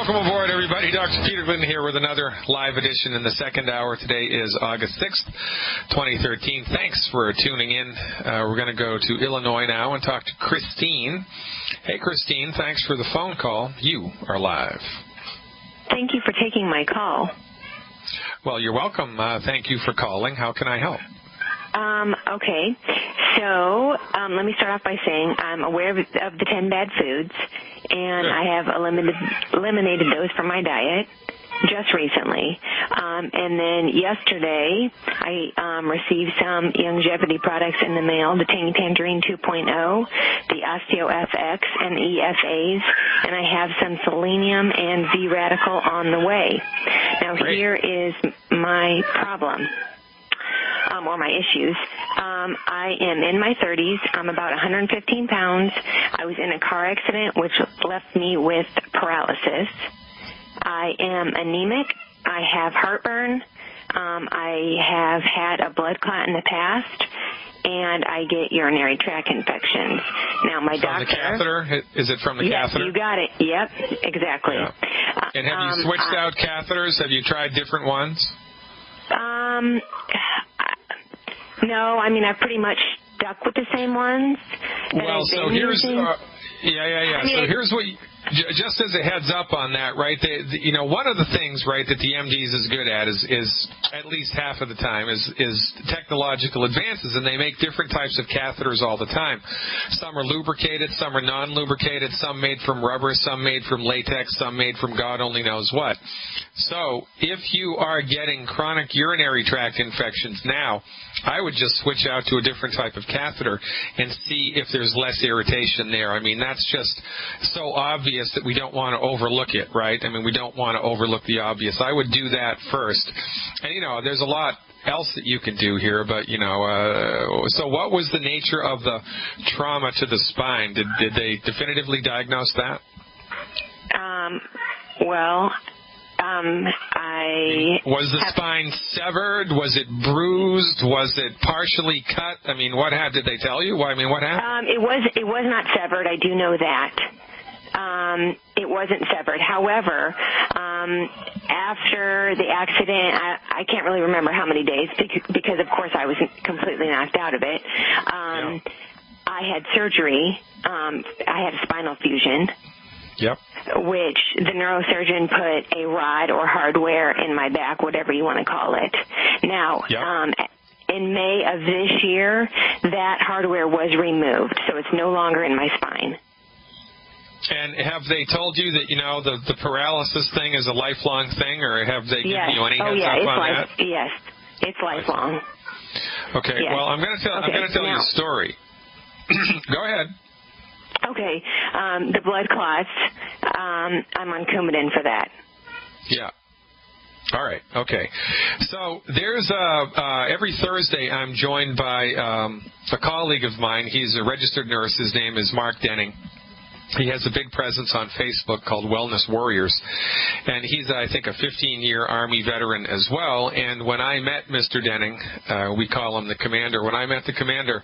Welcome aboard, everybody. Dr. Peter Glidden here with another live edition in the second hour. Today is August 6th, 2013. Thanks for tuning in. We're going to go to Illinois now and talk to Christine. Hey, Christine, thanks for the phone call. You are live. Thank you for taking my call. Well, you're welcome. Thank you for calling. How can I help? Okay. So let me start off by saying I'm aware of the 10 bad foods, and Good. I have eliminated those from my diet just recently. And then yesterday I received some longevity products in the mail, the Tangy Tangerine 2.0, the OsteoFX and EFAs, and I have some selenium and V-Radical on the way. Now, Great. Here is my problem. Or my issues. I am in my 30s. I'm about 115 pounds. I was in a car accident which left me with paralysis. I am anemic. I have heartburn. I have had a blood clot in the past, and I get urinary tract infections. Now, my doctor... From the catheter? Is it from the catheter? Yes, you got it. Yep, exactly. Yeah. And have you switched out catheters? Have you tried different ones? No, I mean, I've pretty much stuck with the same ones. Well, so here's, so here's what, just as a heads up on that, right? One of the things, right, that the MDs is good at is at least half of the time is technological advances, and they make different types of catheters all the time. Some are lubricated, some are non-lubricated, some made from rubber, some made from latex, some made from God only knows what. So if you are getting chronic urinary tract infections now, I would just switch out to a different type of catheter and see if there's less irritation there. I mean, that's just so obvious that we don't want to overlook it, right? I mean, we don't want to overlook the obvious. I would do that first. And, there's a lot else that you can do here, but, so what was the nature of the trauma to the spine? Did they definitively diagnose that? Was the spine severed? Was it bruised? Was it partially cut? I mean, did they tell you? I mean, what happened? It was not severed. I do know that. It wasn't severed. However, after the accident, I can't really remember how many days because, of course, I was completely knocked out of it. I had surgery. I had a spinal fusion. Yep. Which the neurosurgeon put a rod or hardware in my back, whatever you want to call it. Now, in May of this year, that hardware was removed, so it's no longer in my spine. And have they told you that, the paralysis thing is a lifelong thing, or have they given you any heads up on that? Yes, it's lifelong. Okay, yes. Well, I'm going to tell you a story. Go ahead. Okay, the blood clots, I'm on Coumadin for that. Yeah. All right, okay. So there's every Thursday I'm joined by a colleague of mine. He's a registered nurse. His name is Mark Denning. He has a big presence on Facebook called Wellness Warriors, and he's, I think, a 15-year Army veteran as well. And when I met Mr. Denning, we call him the commander. When I met the commander,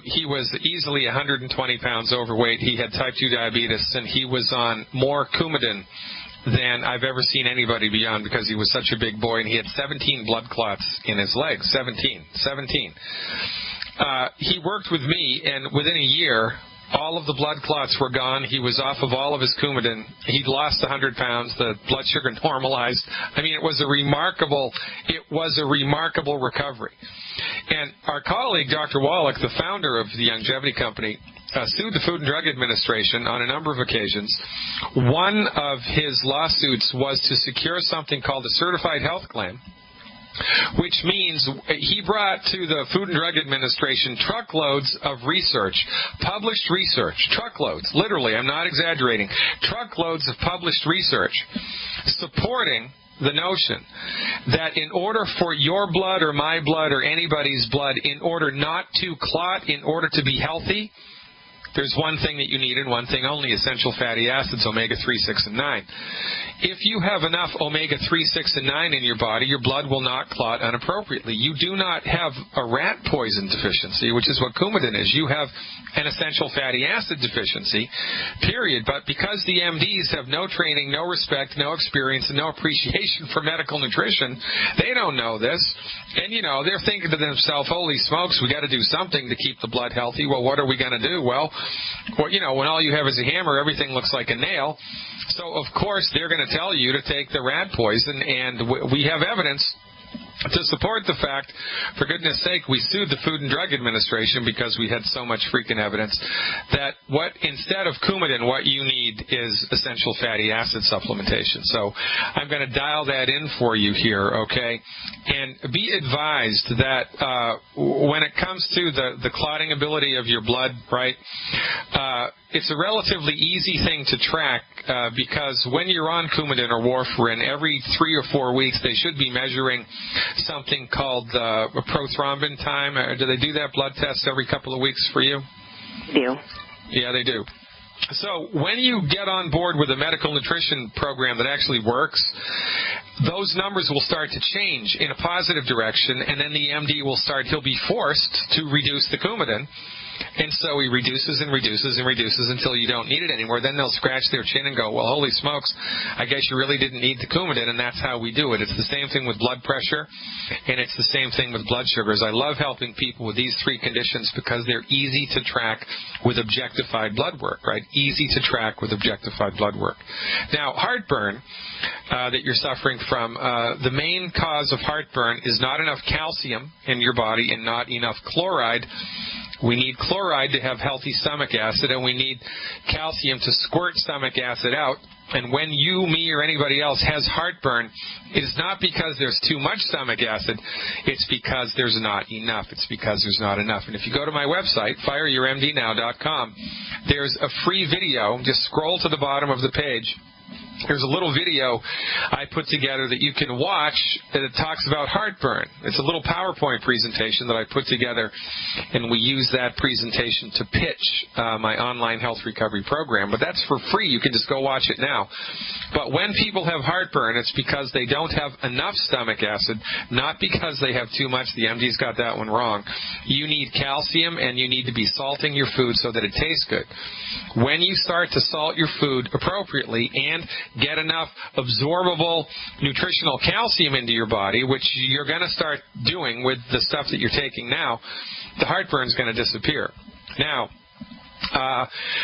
he was easily 120 pounds overweight. He had type 2 diabetes, and he was on more Coumadin than I've ever seen anybody be on because he was such a big boy, and he had 17 blood clots in his legs. 17. He worked with me, and within a year, all of the blood clots were gone. He was off of all of his Coumadin. He'd lost 100 pounds. The blood sugar normalized. I mean, it was a remarkable recovery. And our colleague, Dr. Wallach, the founder of the Longevity Company, sued the Food and Drug Administration on a number of occasions. One of his lawsuits was to secure something called a certified health claim, which means he brought to the Food and Drug Administration truckloads of research, published research, truckloads, literally, I'm not exaggerating, truckloads of published research supporting the notion that in order for your blood or my blood or anybody's blood, in order not to clot, in order to be healthy, There's one thing that you need and one thing only, essential fatty acids, omega-3, 6, and 9. If you have enough omega-3, 6, and 9 in your body, your blood will not clot inappropriately. You do not have a rat poison deficiency, which is what Coumadin is. You have an essential fatty acid deficiency, period. But because the MDs have no training, no respect, no experience, and no appreciation for medical nutrition, they don't know this. And, you know, they're thinking to themselves, holy smokes, we got to do something to keep the blood healthy. Well, what are we going to do? Well, you know, when all you have is a hammer, everything looks like a nail. So, of course, they're going to tell you to take the rat poison, and we have evidence to support the fact, for goodness sake, we sued the Food and Drug Administration because we had so much freaking evidence that instead of Coumadin, what you need is essential fatty acid supplementation. So I'm going to dial that in for you here, okay? And be advised that when it comes to the clotting ability of your blood, right, it's a relatively easy thing to track because when you're on Coumadin or warfarin, every 3 or 4 weeks they should be measuring something called prothrombin time. Do they do that blood test every couple of weeks for you? They do. Yeah, they do. So when you get on board with a medical nutrition program that actually works, those numbers will start to change in a positive direction, and then the MD he'll be forced to reduce the Coumadin. And so he reduces and reduces and reduces until you don't need it anymore. Then they'll scratch their chin and go, well, holy smokes, I guess you really didn't need the Coumadin, and that's how we do it. It's the same thing with blood pressure, and it's the same thing with blood sugars. I love helping people with these 3 conditions because they're easy to track with objectified blood work, right? Easy to track with objectified blood work. Now, heartburn that you're suffering from, the main cause of heartburn is not enough calcium in your body and not enough chloride. We need chloride to have healthy stomach acid, and we need calcium to squirt stomach acid out. And when you, me, or anybody else has heartburn, it is not because there's too much stomach acid. It's because there's not enough. It's because there's not enough. And if you go to my website, fireyourmdnow.com, there's a free video. Just scroll to the bottom of the page. There's a little video I put together that you can watch that it talks about heartburn. It's a little PowerPoint presentation that I put together, and we use that presentation to pitch my online health recovery program. But that's for free. You can just go watch it now. But when people have heartburn, it's because they don't have enough stomach acid, not because they have too much. The MD's got that one wrong. You need calcium, and you need to be salting your food so that it tastes good. When you start to salt your food appropriately and get enough absorbable nutritional calcium into your body, which you're going to start doing with the stuff that you're taking now, the heartburn's going to disappear. Now,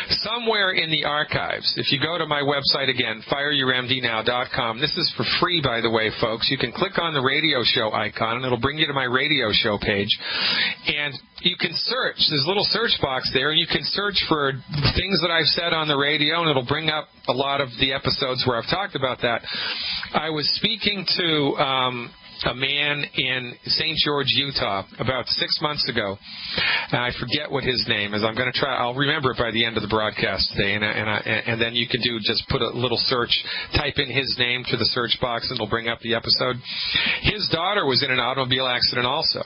somewhere in the archives, if you go to my website again, fireyourmdnow.com, this is for free, by the way, folks. You can click on the radio show icon, and it'll bring you to my radio show page. And you can search. There's a little search box there, and you can search for things that I've said on the radio, and it'll bring up a lot of the episodes where I've talked about that. I was speaking to a man in St. George, Utah, about 6 months ago. I forget what his name is. I'll remember it by the end of the broadcast today, and then you can just put a little search, type in his name to the search box, and it'll bring up the episode. His daughter was in an automobile accident also.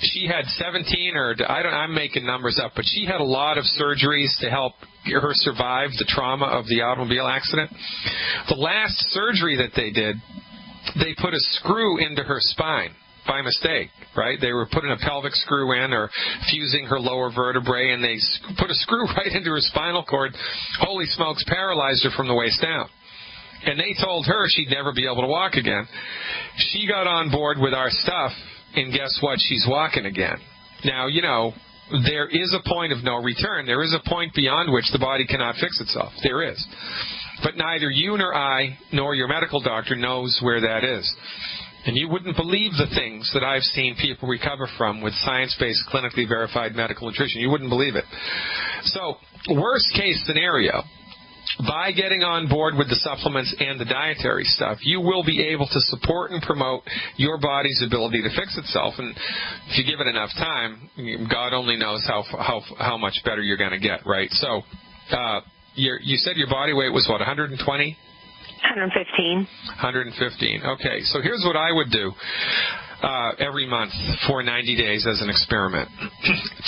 She had 17, I'm making numbers up, but she had a lot of surgeries to help her survive the trauma of the automobile accident. The last surgery that they did, they put a screw into her spine by mistake, right? They were putting a pelvic screw in or fusing her lower vertebrae, and they put a screw right into her spinal cord. Holy smokes, paralyzed her from the waist down. And they told her she'd never be able to walk again. She got on board with our stuff, and guess what? She's walking again. Now, there is a point of no return. There is a point beyond which the body cannot fix itself. There is. But neither you nor I nor your medical doctor knows where that is. And you wouldn't believe the things that I've seen people recover from with science-based, clinically verified medical nutrition. You wouldn't believe it. So, worst case scenario, by getting on board with the supplements and the dietary stuff, you will be able to support and promote your body's ability to fix itself. And if you give it enough time, God only knows how much better you're going to get, right? So, you said your body weight was what, 120? 115. 115. Okay, so here's what I would do every month for 90 days as an experiment.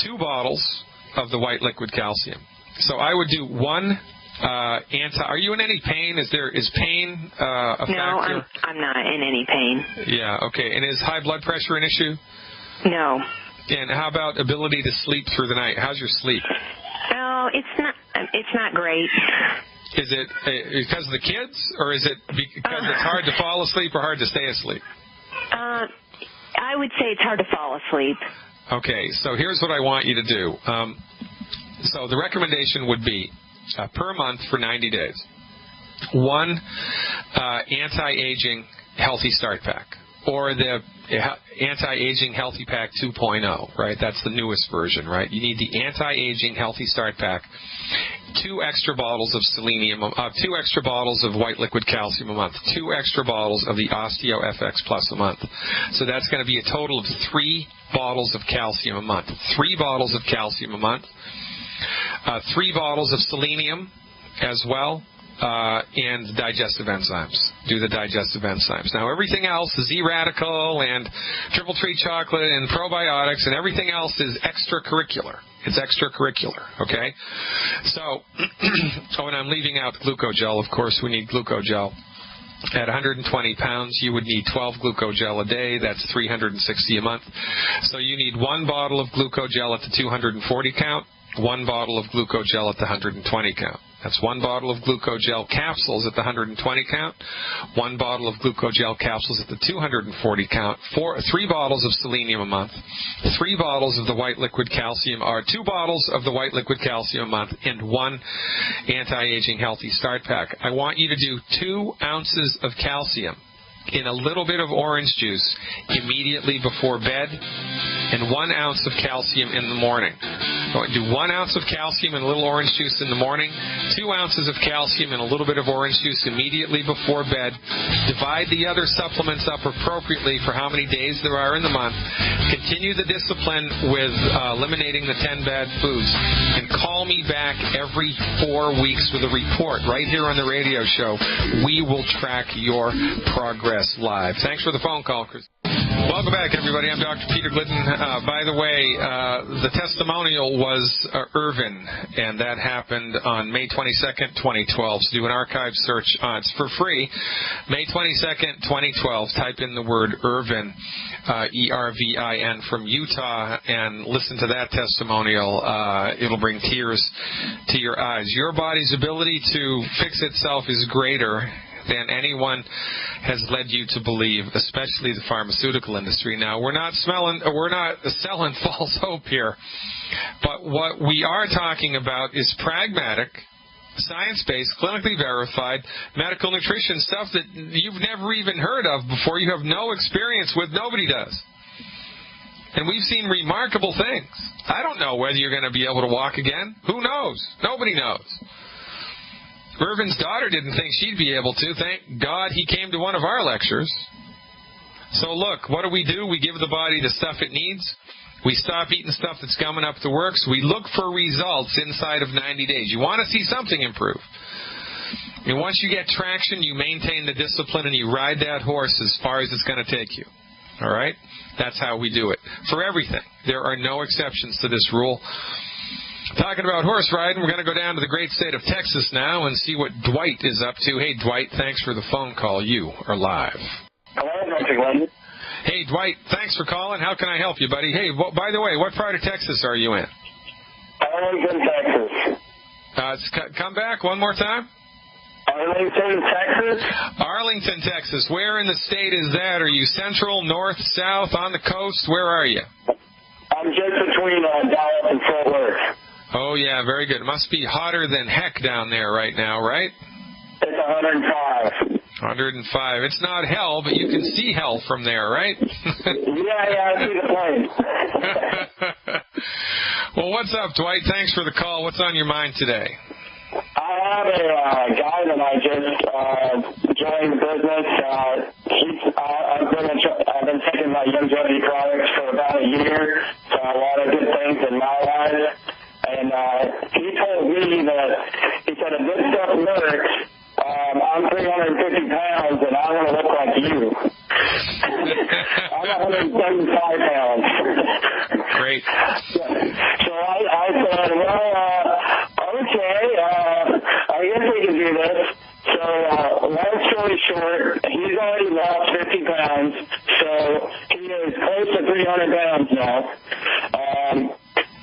2 bottles of the white liquid calcium. So I would do one Are you in any pain? Is pain a factor? No, I'm not in any pain. Yeah, okay. And is high blood pressure an issue? No. And how about ability to sleep through the night? How's your sleep? Oh, it's not great. Is it because of the kids, or is it because it's hard to fall asleep or hard to stay asleep? I would say it's hard to fall asleep. Okay, so here's what I want you to do. So the recommendation would be per month for 90 days, one anti-aging healthy start pack, or the anti-aging healthy pack 2.0, right? That's the newest version, right? You need the anti-aging healthy start pack, 2 extra bottles of selenium, 2 extra bottles of white liquid calcium a month, 2 extra bottles of the Osteo FX Plus a month. So that's going to be a total of 3 bottles of calcium a month. 3 bottles of calcium a month. 3 bottles of selenium as well, and digestive enzymes. Do the digestive enzymes. Now, everything else, the Z-Radical and triple tree chocolate and probiotics and everything else is extracurricular. It's extracurricular, okay? So, when I'm leaving out glucogel, of course, we need glucogel. At 120 pounds, you would need 12 glucogel a day. That's 360 a month. So you need 1 bottle of glucogel at the 240 count, 1 bottle of glucogel at the 120 count. That's 1 bottle of glucogel capsules at the 120 count, 1 bottle of glucogel capsules at the 240 count, 3 bottles of selenium a month, 3 bottles of the white liquid calcium, or 2 bottles of the white liquid calcium a month, and 1 anti-aging healthy start pack. I want you to do 2 ounces of calcium in a little bit of orange juice immediately before bed, and 1 ounce of calcium in the morning. Do 1 ounce of calcium and a little orange juice in the morning, 2 ounces of calcium and a little bit of orange juice immediately before bed. Divide the other supplements up appropriately for how many days there are in the month. Continue the discipline with eliminating the 10 bad foods. And call me back every 4 weeks with a report right here on the radio show. We will track your progress live. Thanks for the phone call, Chris. Welcome back, everybody. I'm Dr. Peter Glidden. By the way, the testimonial was Irvin, and that happened on May 22nd, 2012. So do an archive search. It's for free. May 22nd, 2012. Type in the word Irvin, E-R-V-I-N, from Utah, and listen to that testimonial. It'll bring tears to your eyes. Your body's ability to fix itself is greater than anyone has led you to believe, especially the pharmaceutical industry. Now, we're not selling false hope here, but what we are talking about is pragmatic, science-based, clinically verified medical nutrition stuff that you've never even heard of before, you have no experience with. Nobody does. And we've seen remarkable things. I don't know whether you're going to be able to walk again. Who knows? Nobody knows. Irvin's daughter didn't think she'd be able to. Thank God he came to one of our lectures. So look, what do? We give the body the stuff it needs. We stop eating stuff that's gumming up the works. We look for results inside of 90 days. You want to see something improve. And once you get traction, you maintain the discipline and you ride that horse as far as it's going to take you. All right? That's how we do it. For everything. There are no exceptions to this rule. Talking about horse riding, we're going to go down to the great state of Texas now and see what Dwight is up to. Hey, Dwight, thanks for the phone call. You are live. Hello, Dr. Glidden. Hey, Dwight, thanks for calling. How can I help you, buddy? Hey, by the way, what part of Texas are you in? Arlington, Texas. Come back one more time. Arlington, Texas. Arlington, Texas. Where in the state is that? Are you central, north, south, on the coast? Where are you? I'm just between Dallas and Fort Worth. Oh, yeah, very good. It must be hotter than heck down there right now, right? It's 105. 105. It's not hell, but you can see hell from there, right? Yeah, I see the plane. Well, what's up, Dwight? Thanks for the call. What's on your mind today? I have a guy that I just joined the business. I've been taking my longevity products for about a year, so a lot of good things in my life. And he told me that, he said, if this stuff works, I'm 350 pounds and I want to look like you. I'm 175 pounds. Great. So I said, well, Okay, I guess we can do this. So, long story short, he's already lost 50 pounds, so he is close to 300 pounds now.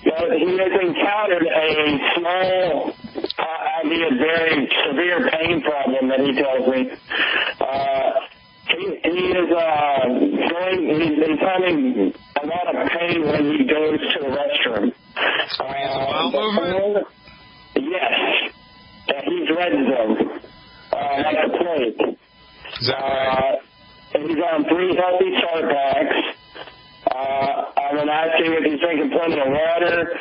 But he has encountered a small, albeit very severe pain problem that he tells me. He's having a lot of pain when he goes to the restroom. He has a bowel movement? Yes. He's red zone. Like a plague. Is that right? He's on 3 healthy start packs. I've been asking if he's drinking plenty of water.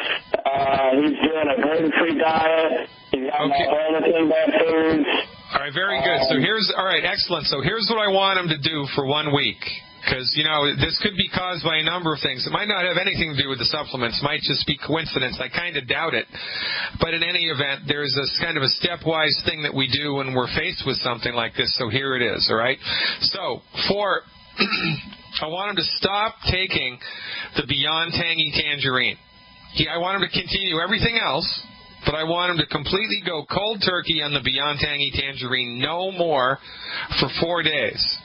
He's doing a gluten-free diet. He's got all the thing bad foods. All right, very good. So excellent. So here's what I want him to do for 1 week. Because, this could be caused by a number of things. It might not have anything to do with the supplements. It might just be coincidence. I kind of doubt it. But in any event, there's this kind of a stepwise thing that we do when we're faced with something like this. So here it is, all right? So I want him to stop taking the Beyond Tangy Tangerine. I want him to continue everything else, but I want him to completely go cold turkey on the Beyond Tangy Tangerine, no more, for 4 days.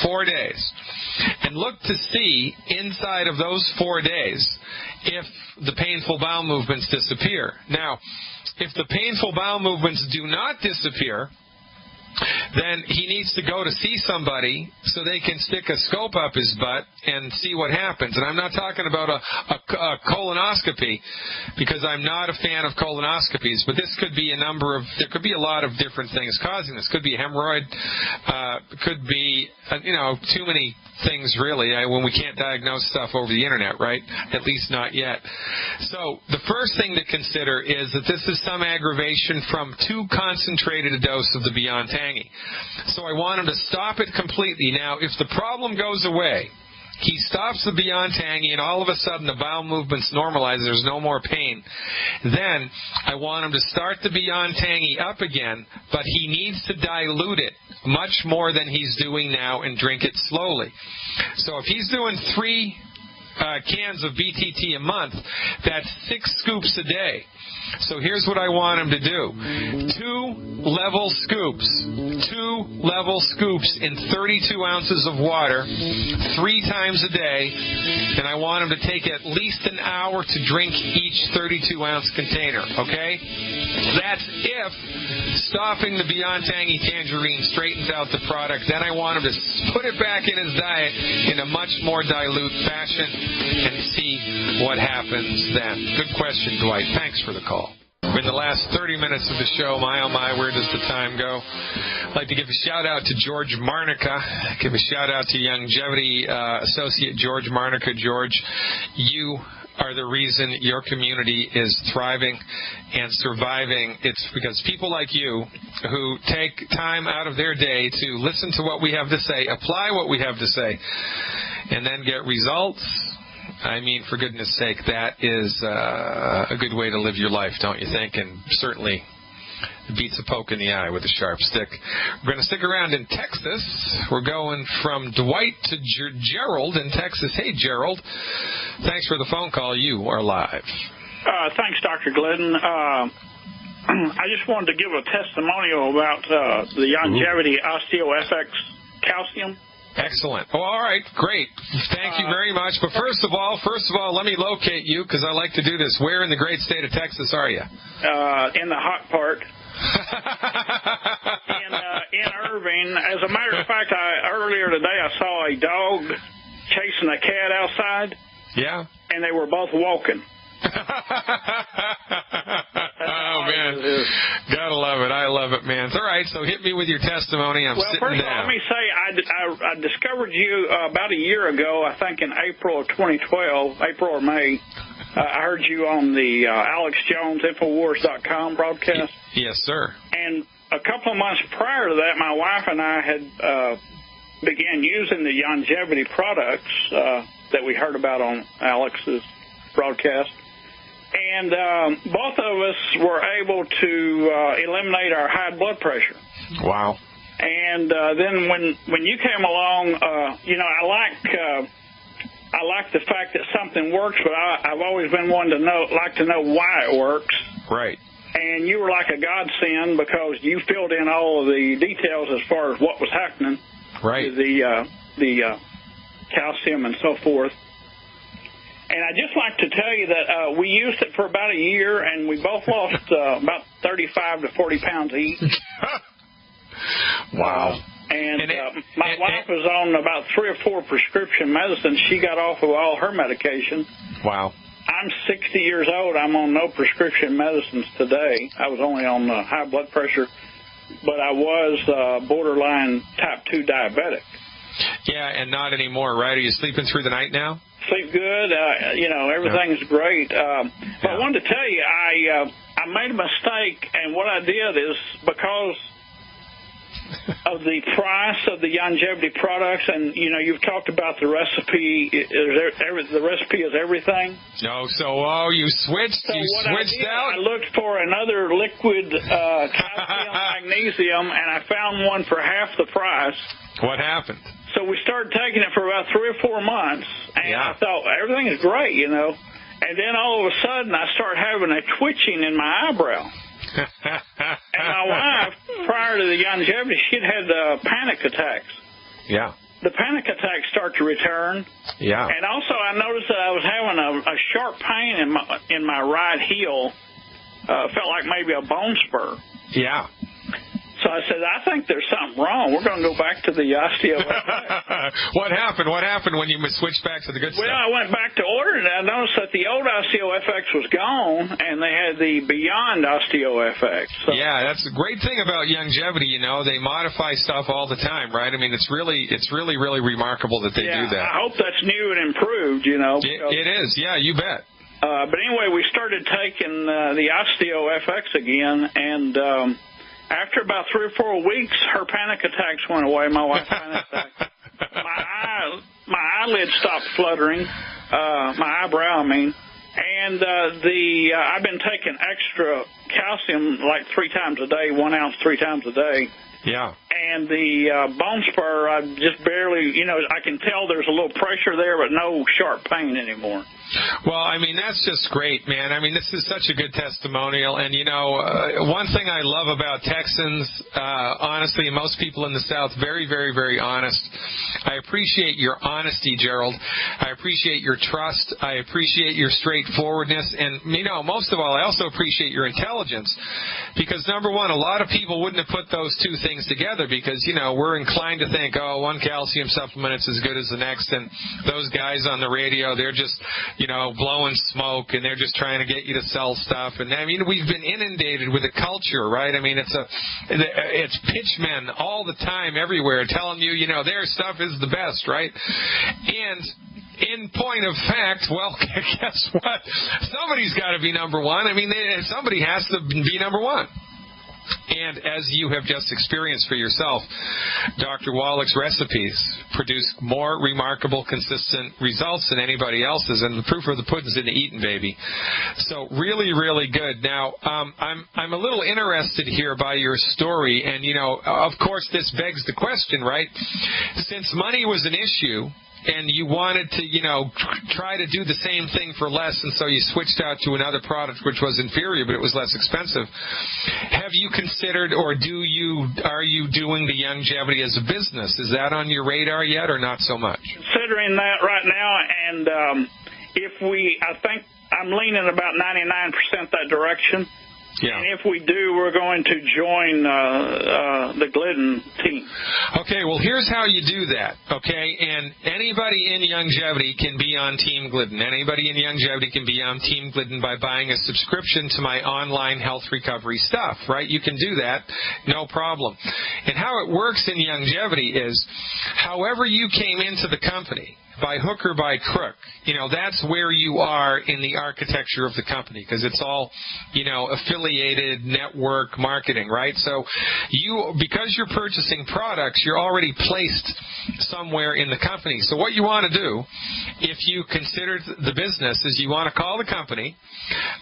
4 days. And look to see inside of those 4 days if the painful bowel movements disappear. Now, if the painful bowel movements do not disappear, then he needs to go to see somebody so they can stick a scope up his butt and see what happens. And I'm not talking about a colonoscopy, because I'm not a fan of colonoscopies, but this could be there could be a lot of different things causing this. Could be a hemorrhoid, could be, too many things really when we can't diagnose stuff over the internet, right? At least not yet. So the first thing to consider is that this is some aggravation from too concentrated a dose of the Beyond Tangy. So I want him to stop it completely. Now, if the problem goes away, he stops the Beyond Tangy and all of a sudden the bowel movements normalize, there's no more pain, then I want him to start the Beyond Tangy up again, but he needs to dilute it much more than he's doing now and drink it slowly. So if he's doing 3 cans of BTT a month, that's 6 scoops a day. So here's what I want him to do. 2 level scoops in 32 ounces of water 3 times a day, and I want him to take at least an hour to drink each 32-ounce container, okay? That's if stopping the Beyond Tangy Tangerine straightens out the product. Then I want him to put it back in his diet in a much more dilute fashion and see what happens then. Good question, Dwight. Thanks for the call. In the last 30 minutes of the show, my oh my, where does the time go? I'd like to give a shout-out to George Marnica. Give a shout-out to Longevity Associate George Marnica. George, you are the reason your community is thriving and surviving. It's because people like you who take time out of their day to listen to what we have to say, apply what we have to say, and then get results. I mean, for goodness sake, that is a good way to live your life, don't you think? And certainly beats a poke in the eye with a sharp stick. We're going to stick around in Texas. We're going from Dwight to Gerald in Texas. Hey, Gerald. Thanks for the phone call. You are live. Thanks, Dr. Glidden. I just wanted to give a testimonial about the Longevity OsteoFX calcium. Excellent. Oh, all right, great. Thank you very much. But first of all, let me locate you, because I like to do this. Where in the great state of Texas are you? In the hot part. in Irving. As a matter of fact, earlier today I saw a dog chasing a cat outside. Yeah. And they were both walking. Oh, man. Gotta love it. I love it, man. It's all right, so hit me with your testimony. I'm sitting down. Well, first of all, let me say, I discovered you about a year ago, I think in April of 2012, April or May. I heard you on the Alex Jones Infowars.com broadcast. Yes, sir. And a couple of months prior to that, my wife and I had began using the Longevity products that we heard about on Alex's broadcast. And both of us were able to eliminate our high blood pressure. Wow. And then when you came along, I like the fact that something works, but I've always been one to like to know why it works. Right. And you were like a godsend because you filled in all of the details as far as what was happening. Right. The calcium and so forth. And I'd just like to tell you that we used it for about a year, and we both lost about 35 to 40 pounds each. Wow. My wife was on about 3 or 4 prescription medicines. She got off of all her medication. Wow. I'm 60 years old. I'm on no prescription medicines today. I was only on high blood pressure, but I was borderline type 2 diabetic. Yeah, and not anymore, right? Are you sleeping through the night now? Sleep good. Everything's great. But I wanted to tell you, I made a mistake, and what I did is because of the price of the longevity products, and you've talked about the recipe. The recipe is everything. No, you switched. So you switched out. I looked for another liquid calcium magnesium, and I found one for half the price. What happened? So we started taking it for about 3 or 4 months, and I thought everything is great, And then all of a sudden, I started having a twitching in my eyebrow. And my wife, prior to the longevity, she'd had panic attacks. Yeah. The panic attacks start to return. Yeah. And also, I noticed that I was having a sharp pain in my right heel. Felt like maybe a bone spur. Yeah. So I said, I think there's something wrong. We're going to go back to the OsteoFX. What happened? What happened when you switched back to the good stuff? Well, I went back to order it. I noticed that the old OsteoFX was gone, and they had the Beyond OsteoFX. So. Yeah, that's the great thing about longevity. They modify stuff all the time, right? I mean, it's really remarkable that they do that. I hope that's new and improved. It is. Yeah, you bet. But anyway, we started taking the OsteoFX again, and after about 3 or 4 weeks, her panic attacks went away. My wife's panic attack. My eyelids stopped fluttering. My eyebrow, I mean. And I've been taking extra calcium like 3 times a day, 1 ounce 3 times a day. Yeah. And the bone spur, I just barely, I can tell there's a little pressure there, but no sharp pain anymore. Well, I mean, that's just great, man. I mean, this is such a good testimonial. And, one thing I love about Texans, honestly, and most people in the South, very, very, very honest. I appreciate your honesty, Gerald. I appreciate your trust. I appreciate your straightforwardness. And, most of all, I also appreciate your intelligence. Because, number one, a lot of people wouldn't have put those two things together because, we're inclined to think, one calcium supplement is as good as the next. And those guys on the radio, they're just, blowing smoke, and they're just trying to get you to sell stuff. And I mean, we've been inundated with a culture, right? I mean, it's pitchmen all the time, everywhere, telling you, their stuff is the best, right? And in point of fact, well, guess what? Somebody's got to be number one. I mean, somebody has to be number one. And as you have just experienced for yourself, Dr. Wallach's recipes produce more remarkable, consistent results than anybody else's, and the proof of the pudding's in the eating, baby. So really, really good. Now, I'm a little interested here by your story, and, of course, this begs the question, right? Since money was an issue, and you wanted to, try to do the same thing for less, and so you switched out to another product which was inferior, but it was less expensive. Have you considered, or are you doing the longevity as a business? Is that on your radar yet, or not so much? Considering that right now, and I think I'm leaning about 99% that direction. Yeah. And if we do, we're going to join the Glidden team. Okay, well, here's how you do that, okay? And anybody in longevity can be on Team Glidden. Anybody in longevity can be on Team Glidden by buying a subscription to my online health recovery stuff, right? You can do that, no problem. And how it works in longevity is, however you came into the company, by hook or by crook, that's where you are in the architecture of the company, because it's all, affiliated network marketing, right? So because you're purchasing products, you're already placed somewhere in the company. So what you want to do, if you consider the business, is you want to call the company,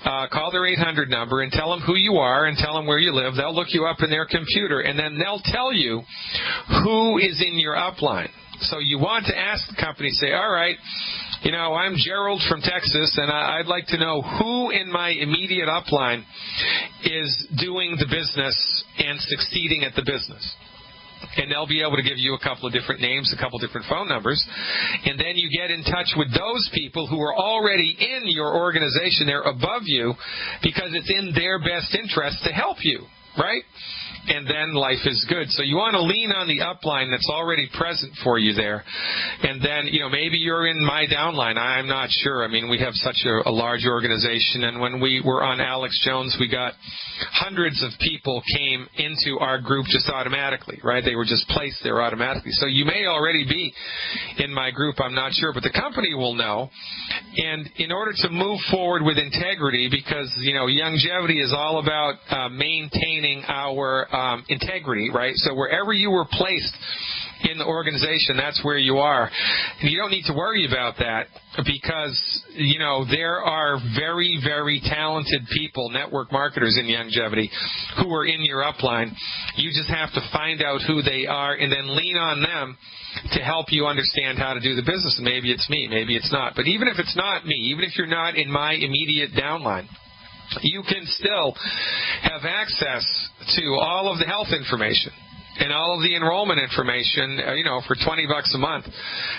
call their 800 number and tell them who you are and tell them where you live. They'll look you up in their computer, and then they'll tell you who is in your upline. So you want to ask the company, say, all right, I'm Gerald from Texas, and I'd like to know who in my immediate upline is doing the business and succeeding at the business. And they'll be able to give you a couple of different names, a couple of different phone numbers. And then you get in touch with those people who are already in your organization. They're above you because it's in their best interest to help you, right? And then life is good. So you want to lean on the upline that's already present for you there. And then, maybe you're in my downline. I'm not sure. I mean, we have such a large organization. And when we were on Alex Jones, we got hundreds of people came into our group just automatically, right? They were just placed there automatically. So you may already be in my group. I'm not sure. But the company will know. And in order to move forward with integrity, because, longevity is all about maintaining our integrity, right? So wherever you were placed in the organization, that's where you are. And you don't need to worry about that because, there are very, very talented people, network marketers in longevity, who are in your upline. You just have to find out who they are and then lean on them to help you understand how to do the business. And maybe it's me, maybe it's not. But even if it's not me, even if you're not in my immediate downline, you can still have access to all of the health information and all of the enrollment information, for $20 a month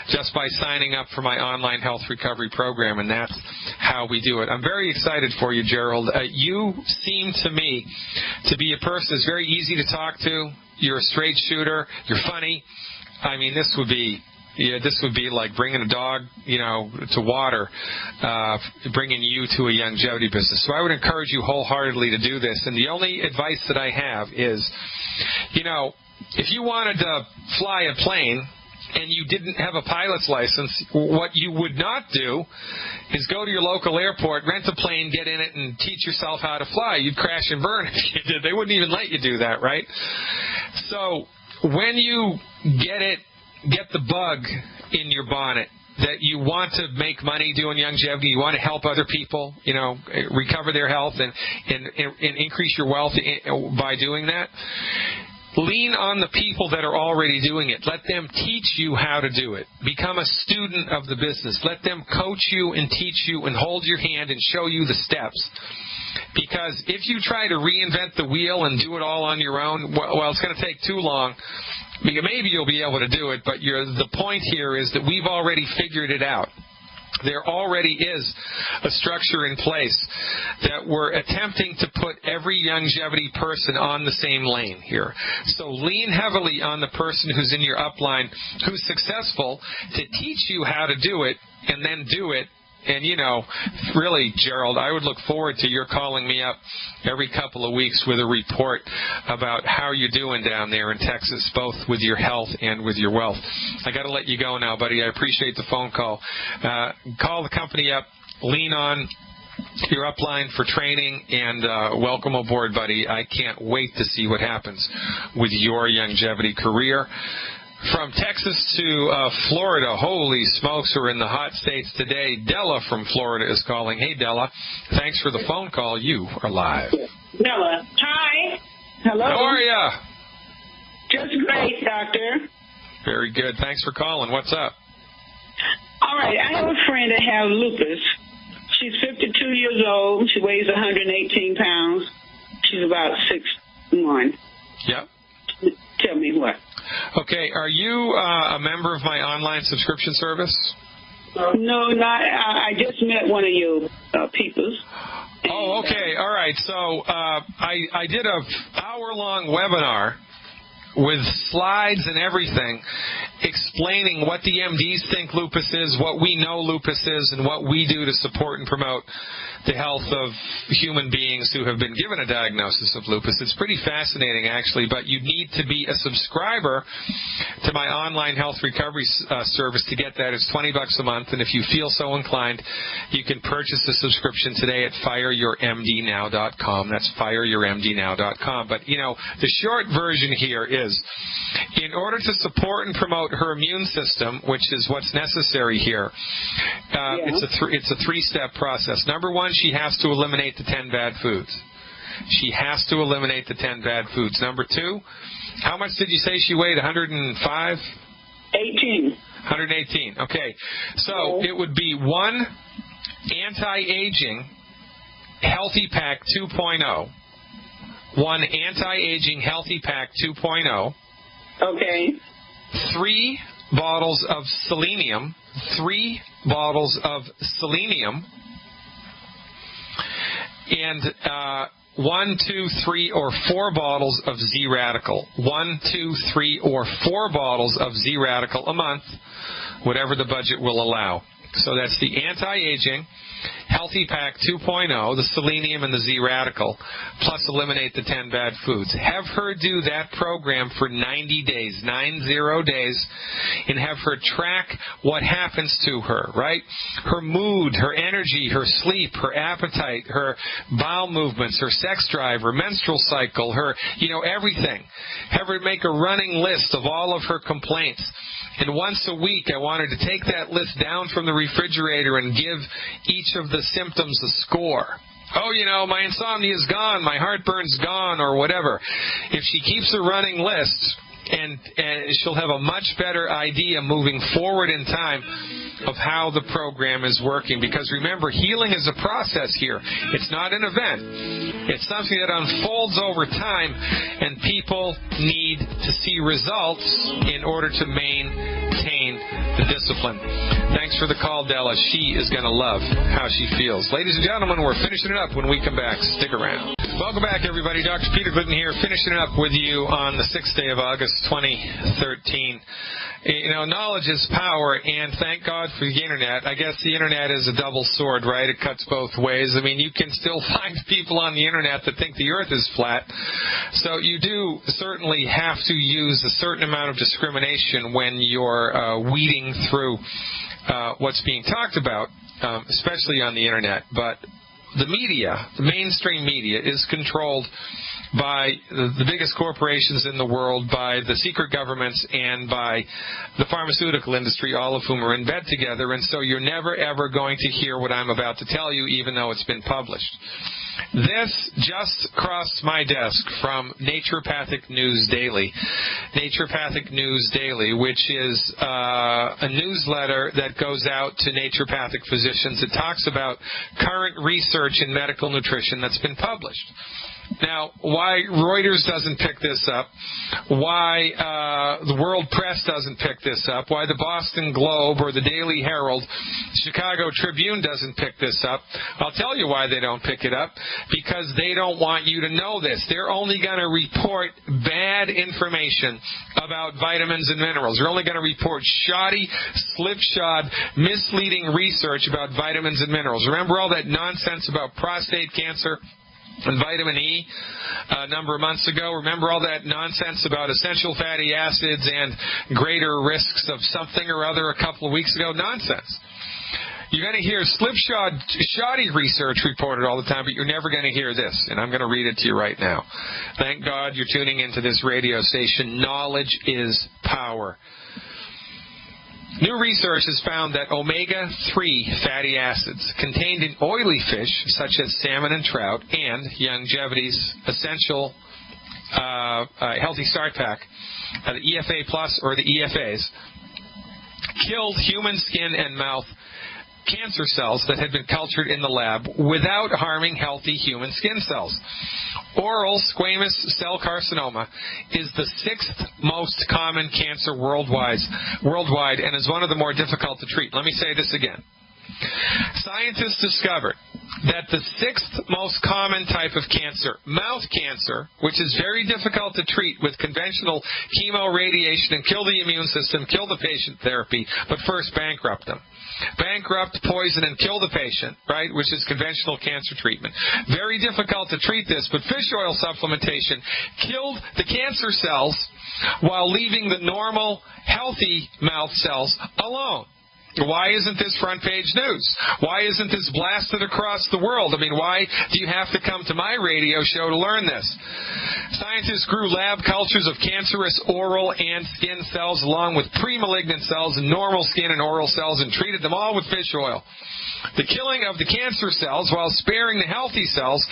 just by signing up for my online health recovery program, and that's how we do it. I'm very excited for you, Gerald. You seem to me to be a person that's very easy to talk to. You're a straight shooter. You're funny. I mean, this would be like bringing a dog, to water, bringing you to a longevity business. So I would encourage you wholeheartedly to do this. And the only advice that I have is, if you wanted to fly a plane and you didn't have a pilot's license, what you would not do is go to your local airport, rent a plane, get in it, and teach yourself how to fly. You'd crash and burn if you did. They wouldn't even let you do that, right? So when you get the bug in your bonnet that you want to make money doing longevity, you want to help other people, recover their health and increase your wealth by doing that, lean on the people that are already doing it. Let them teach you how to do it. Become a student of the business. Let them coach you and teach you and hold your hand and show you the steps. Because if you try to reinvent the wheel and do it all on your own, well, it's going to take too long. Maybe you'll be able to do it, but the point here is that we've already figured it out. There already is a structure in place that we're attempting to put every longevity person on the same lane here. So lean heavily on the person who's in your upline who's successful to teach you how to do it and then do it. And, really, Gerald, I would look forward to your calling me up every couple of weeks with a report about how you're doing down there in Texas, both with your health and with your wealth. I got to let you go now, buddy. I appreciate the phone call. Call the company up, lean on your upline for training, and welcome aboard, buddy. I can't wait to see what happens with your longevity career. From Texas to Florida, holy smokes, we're in the hot states today. Della from Florida is calling. Hey, Della, thanks for the phone call. You are live. Della, hi. Hello. How are you? Just great, doctor. Very good. Thanks for calling. What's up? All right, I have a friend that has lupus. She's 52 years old. She weighs 118 pounds. She's about 6'1". Yep. Tell me what. Okay, are you a member of my online subscription service? No, not. I just met one of your peoples. Oh, okay. All right. So I did a hour-long webinar with slides and everything explaining what the MDs think lupus is, what we know lupus is, and what we do to support and promote the health of human beings who have been given a diagnosis of lupus. It's pretty fascinating, actually, but you need to be a subscriber to my online health recovery service to get that. It's $20 a month, and if you feel so inclined, you can purchase the subscription today at fireyourmdnow.com. That's fireyourmdnow.com. But, the short version here is, in order to support and promote her immune system, which is what's necessary here, it's a three-step process. Number one, she has to eliminate the 10 bad foods. She has to eliminate the 10 bad foods. Number two, how much did you say she weighed? 105? 18. 118. Okay. So it would be one anti-aging Healthy Pack 2.0. One anti-aging Healthy Pack 2.0. Okay. 3 bottles of selenium. 3 bottles of selenium. And 1, 2, 3, or 4 bottles of Z-Radical. 1, 2, 3, or 4 bottles of Z-Radical a month, whatever the budget will allow. So that's the anti-aging Healthy Pack 2.0, the selenium and the Z-Radical, plus eliminate the 10 bad foods. Have her do that program for 90 days, 90 days, and have her track what happens to her, right? Her mood, her energy, her sleep, her appetite, her bowel movements, her sex drive, her menstrual cycle, her, everything. Have her make a running list of all of her complaints. And once a week, I want her to take that list down from the refrigerator and give each of the symptoms a score. Oh, my insomnia is gone, my heartburn's gone, or whatever. If she keeps a running list, and she'll have a much better idea moving forward in time of how the program is working. Because remember, healing is a process here. It's not an event. It's something that unfolds over time, and people need to see results in order to maintain the discipline. Thanks for the call, Della. She is going to love how she feels. Ladies and gentlemen, we're finishing it up when we come back. Stick around. Welcome back, everybody. Dr. Peter Glidden here, finishing it up with you on the 6th day of August, 2013. Knowledge is power, and thank God for the Internet. I guess the Internet is a double sword, right? It cuts both ways. I mean, you can still find people on the Internet that think the earth is flat. So you do certainly have to use a certain amount of discrimination when you're weeding through what's being talked about, especially on the Internet. But the media, the mainstream media, is controlled by the biggest corporations in the world, by the secret governments, and by the pharmaceutical industry, all of whom are in bed together. And so you're never, ever going to hear what I'm about to tell you, even though it's been published. This just crossed my desk from Naturopathic News Daily. Naturopathic News Daily, which is a newsletter that goes out to naturopathic physicians. It talks about current research in medical nutrition that's been published. Now, why Reuters doesn't pick this up, why the World Press doesn't pick this up, why the Boston Globe or the Daily Herald, Chicago Tribune doesn't pick this up, I'll tell you why they don't pick it up. Because they don't want you to know this. They're only going to report bad information about vitamins and minerals. They're only going to report shoddy, slipshod, misleading research about vitamins and minerals. Remember all that nonsense about prostate cancer and vitamin E a number of months ago? Remember all that nonsense about essential fatty acids and greater risks of something or other a couple of weeks ago? Nonsense. You're going to hear slipshod, shoddy research reported all the time, but you're never going to hear this, and I'm going to read it to you right now. Thank God you're tuning into this radio station. Knowledge is power. New research has found that omega-3 fatty acids contained in oily fish, such as salmon and trout, and Longevity's essential Healthy Start Pack, the EFA Plus or the EFAs, killed human skin and mouth cancer cells that had been cultured in the lab without harming healthy human skin cells. Oral squamous cell carcinoma is the 6th most common cancer worldwide and is one of the more difficult to treat. Let me say this again. Scientists discovered that the 6th most common type of cancer, mouth cancer, which is very difficult to treat with conventional chemo, radiation, and kill the immune system, kill the patient therapy, but first bankrupt them. Bankrupt, poison, and kill the patient, right, which is conventional cancer treatment. Very difficult to treat this, but fish oil supplementation killed the cancer cells while leaving the normal, healthy mouth cells alone. Why isn't this front page news? Why isn't this blasted across the world? I mean, why do you have to come to my radio show to learn this? Scientists grew lab cultures of cancerous oral and skin cells along with pre-malignant cells and normal skin and oral cells and treated them all with fish oil. The killing of the cancer cells while sparing the healthy cells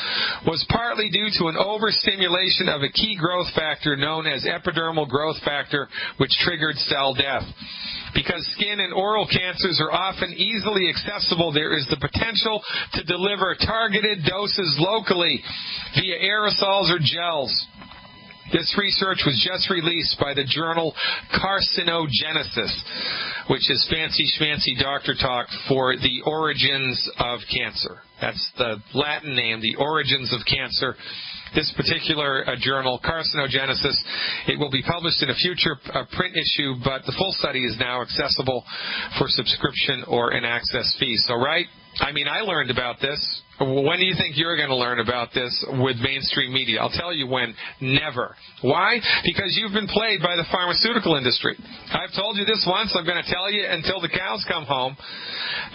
was partly due to an overstimulation of a key growth factor known as epidermal growth factor, which triggered cell death. Because skin and oral cancers are often easily accessible, there is the potential to deliver targeted doses locally via aerosols or gels. This research was just released by the journal Carcinogenesis, which is fancy schmancy doctor talk for the origins of cancer. That's the Latin name, the origins of cancer. This particular journal, Carcinogenesis, it will be published in a future print issue, but the full study is now accessible for subscription or an access fee. So, right? I mean, I learned about this. When do you think you're going to learn about this with mainstream media? I'll tell you when. Never. Why? Because you've been played by the pharmaceutical industry. I've told you this once. I'm going to tell you until the cows come home.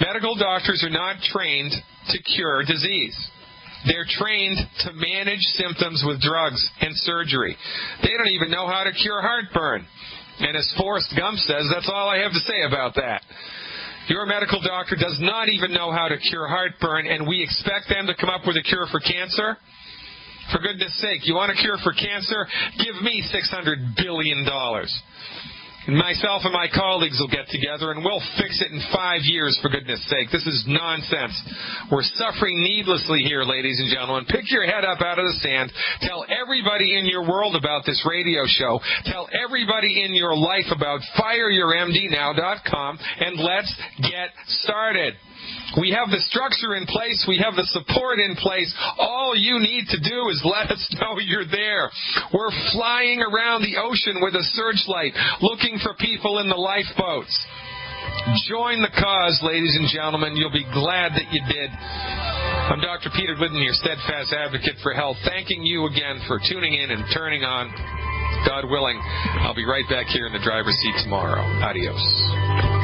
Medical doctors are not trained to cure disease. They're trained to manage symptoms with drugs and surgery. They don't even know how to cure heartburn. And as Forrest Gump says, that's all I have to say about that. Your medical doctor does not even know how to cure heartburn, and we expect them to come up with a cure for cancer? For goodness sake, you want a cure for cancer? Give me $600 billion. And myself and my colleagues will get together, and we'll fix it in 5 years, for goodness sake. This is nonsense. We're suffering needlessly here, ladies and gentlemen. Pick your head up out of the sand. Tell everybody in your world about this radio show. Tell everybody in your life about fireyourmdnow.com, and let's get started. We have the structure in place. We have the support in place. All you need to do is let us know you're there. We're flying around the ocean with a searchlight, looking for people in the lifeboats. Join the cause, ladies and gentlemen. You'll be glad that you did. I'm Dr. Peter Glidden, your steadfast advocate for health, thanking you again for tuning in and turning on. God willing, I'll be right back here in the driver's seat tomorrow. Adios.